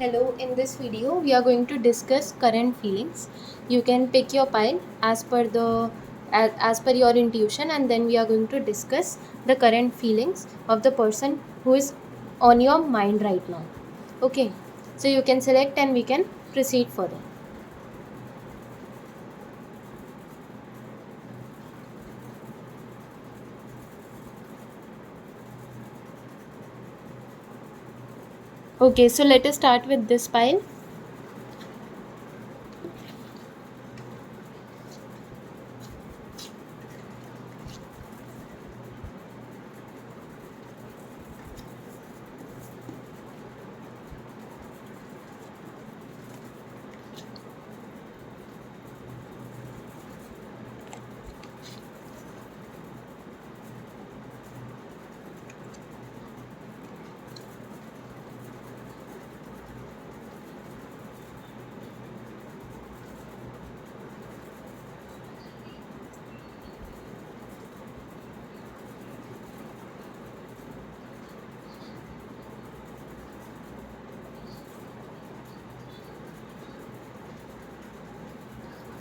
Hello, in this video we are going to discuss current feelings. You can pick your pile as per your intuition, and then we are going to discuss the current feelings of the person who is on your mind right now. Okay, so you can select and we can proceed further. Okay, so let us start with this pile.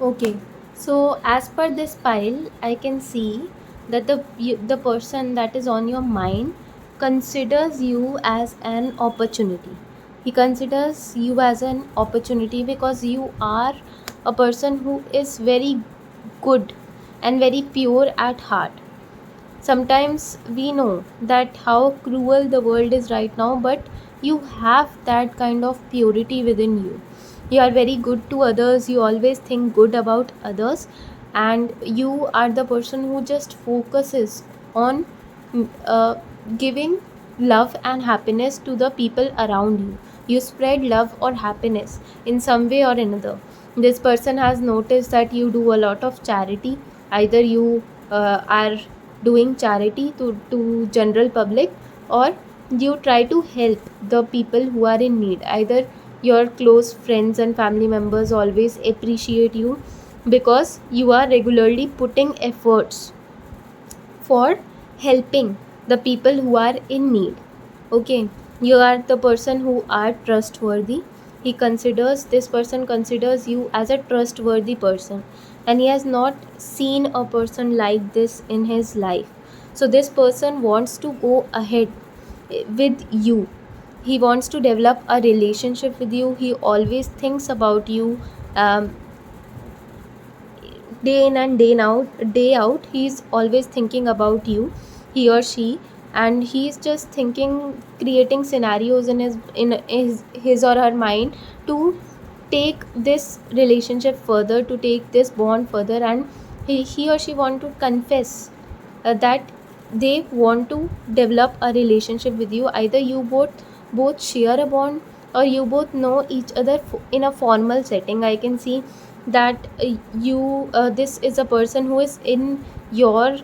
Okay, so as per this pile, I can see that the person that is on your mind considers you as an opportunity. He considers you as an opportunity because you are a person who is very good and very pure at heart. Sometimes we know that how cruel the world is right now, but you have that kind of purity within you. You are very good to others, you always think good about others, and you are the person who just focuses on uh, giving love and happiness to the people around you. You spread love or happiness in some way or another. This person has noticed that you do a lot of charity. Either you are doing charity to general public, or you try to help the people who are in need. Either your close friends and family members always appreciate you because you are regularly putting efforts for helping the people who are in need. Okay, you are the person who are trustworthy. This person considers you as a trustworthy person, and he has not seen a person like this in his life. So this person wants to go ahead with you. He wants to develop a relationship with you. He always thinks about you, um, day in and day out. He's always thinking about you, he or she, and he's just thinking, creating scenarios in his or her mind to take this relationship further, to take this bond further. And he or she want to confess that they want to develop a relationship with you. Either you both share a bond, or you both know each other in a formal setting. I can see that you this is a person who is in your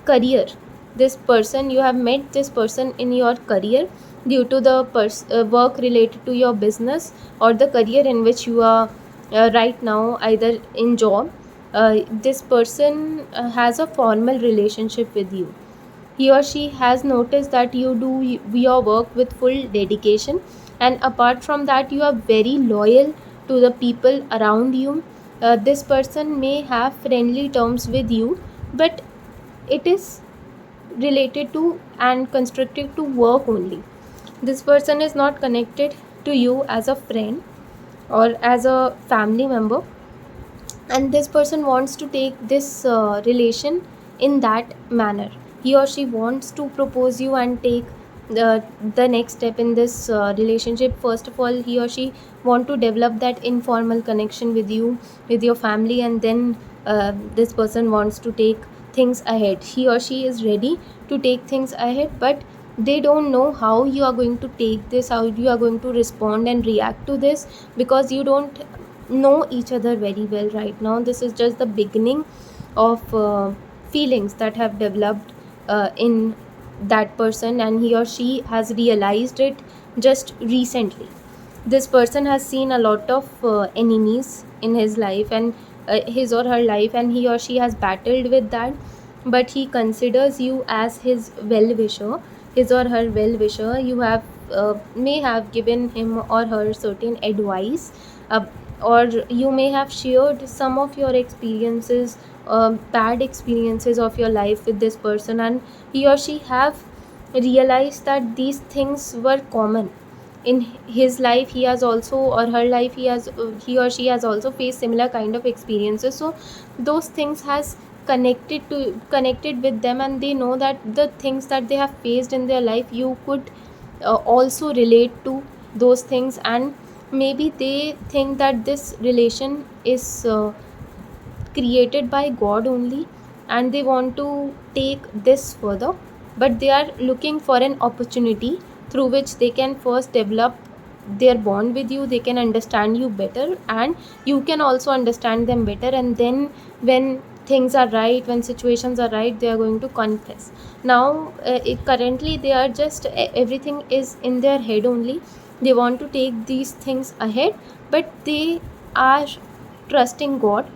career. This person, you have met this person in your career due to the work related to your business, or the career in which you are right now, either in job. This person has a formal relationship with you. He or she has noticed that you do your work with full dedication, and apart from that you are very loyal to the people around you. This person may have friendly terms with you, but it is related to and constructive to work only. This person is not connected to you as a friend or as a family member, and this person wants to take this relation in that manner. He or she wants to propose you and take the next step in this relationship. First of all, he or she want to develop that informal connection with you, with your family, and then this person wants to take things ahead. He or she is ready to take things ahead, but they don't know how you are going to take this, how you are going to respond and react to this, because you don't know each other very well right now. This is just the beginning of feelings that have developed in that person, and he or she has realized it just recently. This person has seen a lot of enemies in his life and his or her life, and he or she has battled with that, but he considers you as his well wisher, his or her well wisher. You have may have given him or her certain advice, uh, or you may have shared some of your experiences, bad experiences of your life with this person, and he or she have realized that these things were common in his life. He has also, or her life, he or she has also faced similar kind of experiences. So those things has connected with them, and they know that the things that they have faced in their life, you could also relate to those things. And maybe they think that this relation is created by God only, and they want to take this further, but they are looking for an opportunity through which they can first develop their bond with you. They can understand you better, and you can also understand them better, and then when things are right, when situations are right, they are going to confess. Now currently they are just everything is in their head only. They want to take these things ahead, but they are trusting God,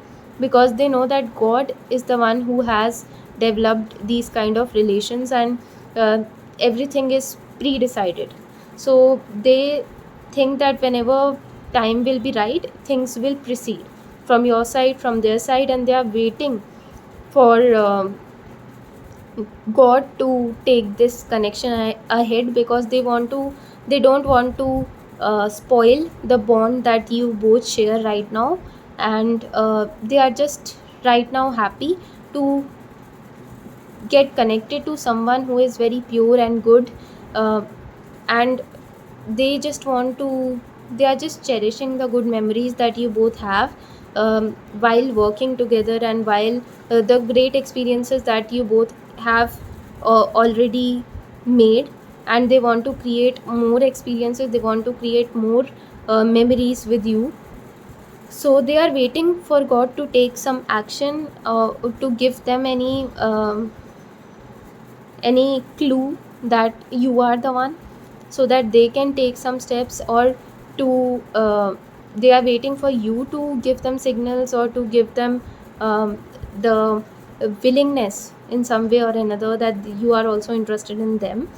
because they know that God is the one who has developed these kind of relations, and everything is pre-decided. So they think that whenever time will be right, things will proceed from your side, from their side, and they are waiting for God to take this connection ahead, because they don't want to spoil the bond that you both share right now. And they are just right now happy to get connected to someone who is very pure and good, uh, and they just want to they are just cherishing the good memories that you both have, while working together, and while the great experiences that you both have already made. And they want to create more experiences, they want to create more memories with you. So they are waiting for God to take some action, to give them any clue that you are the one, so that they can take some steps, or to they are waiting for you to give them signals, or to give them the willingness in some way or another that you are also interested in them,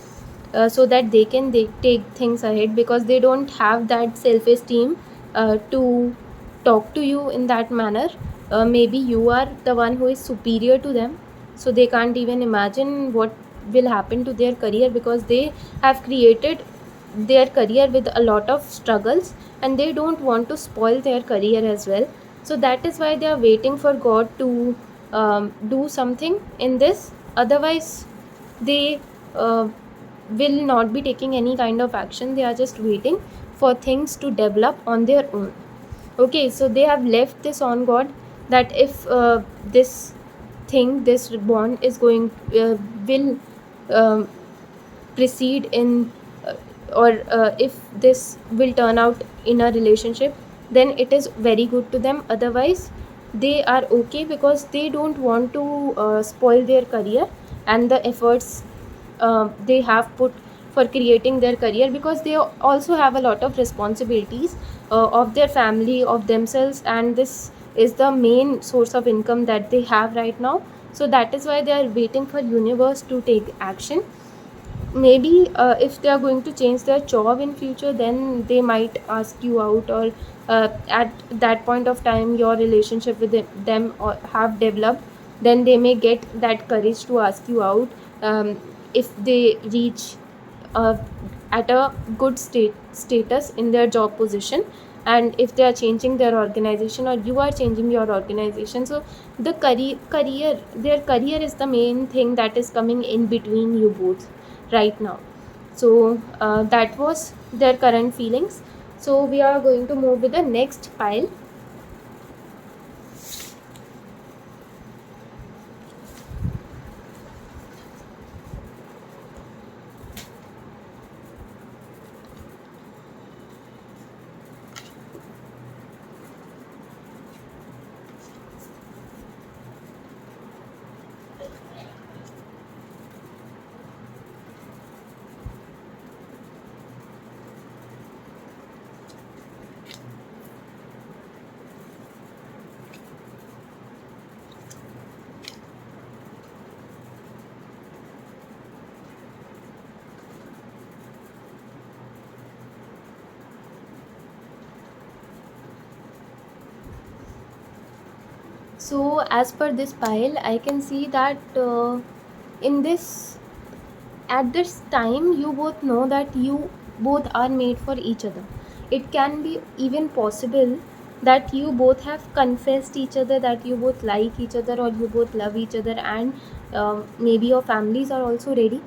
so that they take things ahead, because they don't have that self esteem to talk to you in that manner. Maybe you are the one who is superior to them, so they can't even imagine what will happen to their career, because they have created their career with a lot of struggles, and they don't want to spoil their career as well. So that is why they are waiting for God to do something in this. Otherwise they uh, will not be taking any kind of action. They are just waiting for things to develop on their own. Okay, so they have left this on God, that if this bond is going will um, proceed in or if this will turn out in a relationship, then it is very good to them. Otherwise they are okay, because they don't want to spoil their career and the efforts they have put for creating their career, because they also have a lot of responsibilities of their family, of themselves, and this is the main source of income that they have right now. So that is why they are waiting for universe to take action. Maybe if they are going to change their job in future, then they might ask you out, or at that point of time your relationship with them or have developed, then they may get that courage to ask you out, if they reach uh, at a good status in their job position, and if they are changing their organization, or you are changing your organization. So the career their career is the main thing that is coming in between you both right now. So that was their current feelings. So we are going to move with the next pile. So as per this pile, I can see that in this at this time you both know that you both are made for each other. It can be even possible that you both have confessed each other that you both like each other or you both love each other, and maybe your families are also ready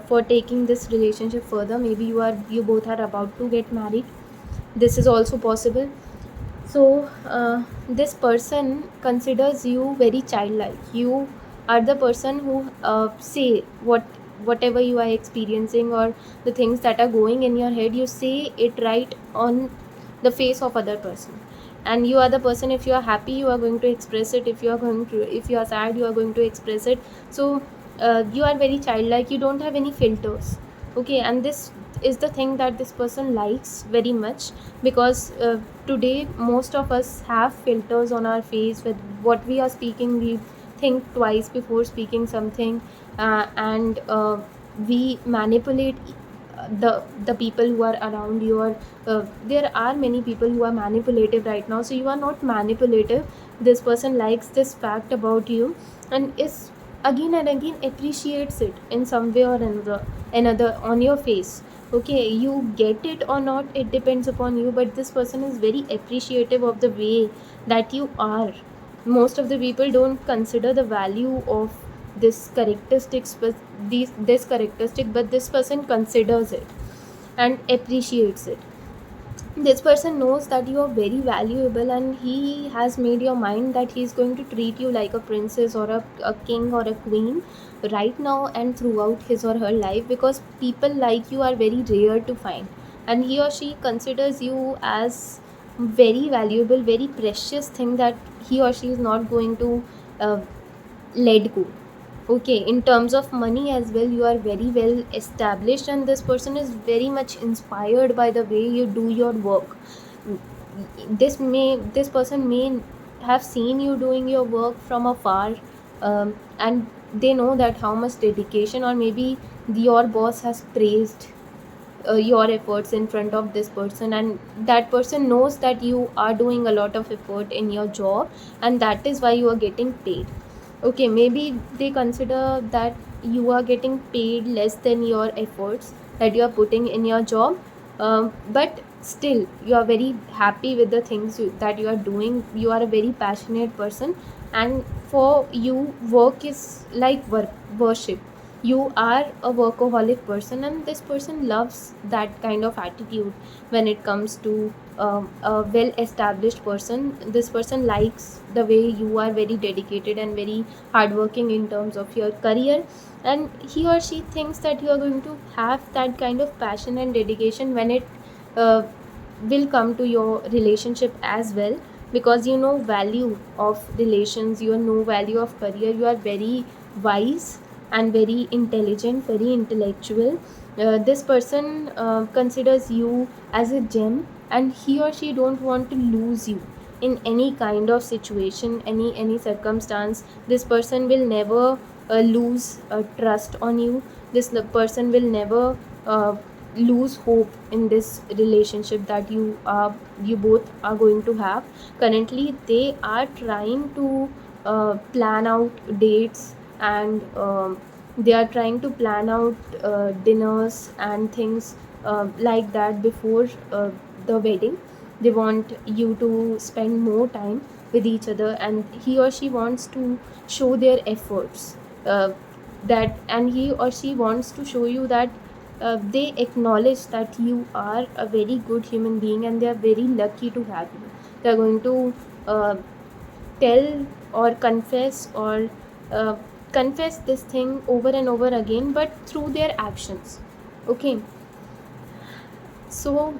for taking this relationship further. Maybe you both are about to get married. This is also possible. So this person considers you very childlike. You are the person who say whatever you are experiencing, or the things that are going in your head, you say it right on the face of other person. And you are the person, if you are happy you are going to express it, if you are sad you are going to express it. So you are very childlike, you don't have any filters. Okay, and this is the thing that this person likes very much, because today most of us have filters on our face. With what we are speaking, we think twice before speaking something, and we manipulate the people who are around you. Or there are many people who are manipulative right now, so you are not manipulative. This person likes this fact about you, and is again and again appreciates it in some way or another on your face. Okay, you get it or not, it depends upon you, but this person is very appreciative of the way that you are. Most of the people don't consider the value of this characteristics, but this characteristic, but this person considers it and appreciates it. This person knows that you are very valuable, and he has made your mind that he is going to treat you like a princess or a king or a queen right now and throughout his or her life, because people like you are very rare to find, and he or she considers you as very valuable, very precious thing that he or she is not going to uh, let go. Okay, in terms of money as well, you are very well established, and this person is very much inspired by the way you do your work. This person may have seen you doing your work from afar, and they know that how much dedication, or maybe your boss has praised your efforts in front of this person, and that person knows that you are doing a lot of effort in your job, and that is why you are getting paid. Okay, maybe they consider that you are getting paid less than your efforts that you are putting in your job, but still you are very happy with the things that you are doing. You are a very passionate person, and for you work is like worship. You are a workaholic person, and this person loves that kind of attitude. When it comes to a well established person, this person likes the way you are very dedicated and very hardworking in terms of your career, and he or she thinks that you are going to have that kind of passion and dedication when it uh, will come to your relationship as well. Because you know value of relations, you know value of career, you are very wise and very intelligent, very intellectual. This person considers you as a gem, and he or she don't want to lose you in any kind of situation, any circumstance. This person will never lose trust on you. This person will never lose hope in this relationship that you both are going to have. Currently they are trying to plan out dates, and they are trying to plan out dinners and things like that before the wedding. They want you to spend more time with each other, and he or she wants to show their efforts, that and he or she wants to show you that they acknowledge that you are a very good human being, and they are very lucky to have you. They are going to uh, tell or uh, confess this thing over and over again, but through their actions. Okay, so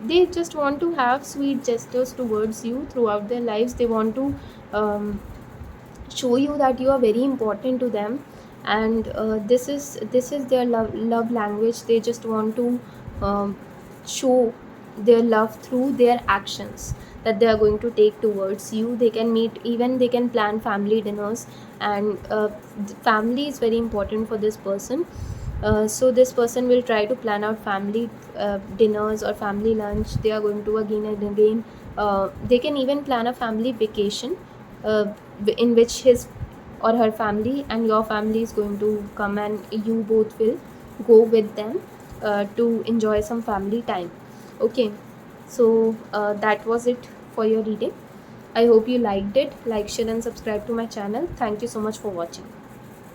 they just want to have sweet gestures towards you throughout their lives. They want to um, show you that you are very important to them, and this is their love language. They just want to um, show their love through their actions that they are going to take towards you. They can meet, even they can plan family dinners, and family is very important for this person. So this person will try to plan out family dinners or family lunch. They are going to again and again. They can even plan a family vacation, uh, in which his or her family and your family is going to come, and you both will go with them to enjoy some family time. Okay, so that was it for your reading. I hope you liked it. Like, share and subscribe to my channel. Thank you so much for watching.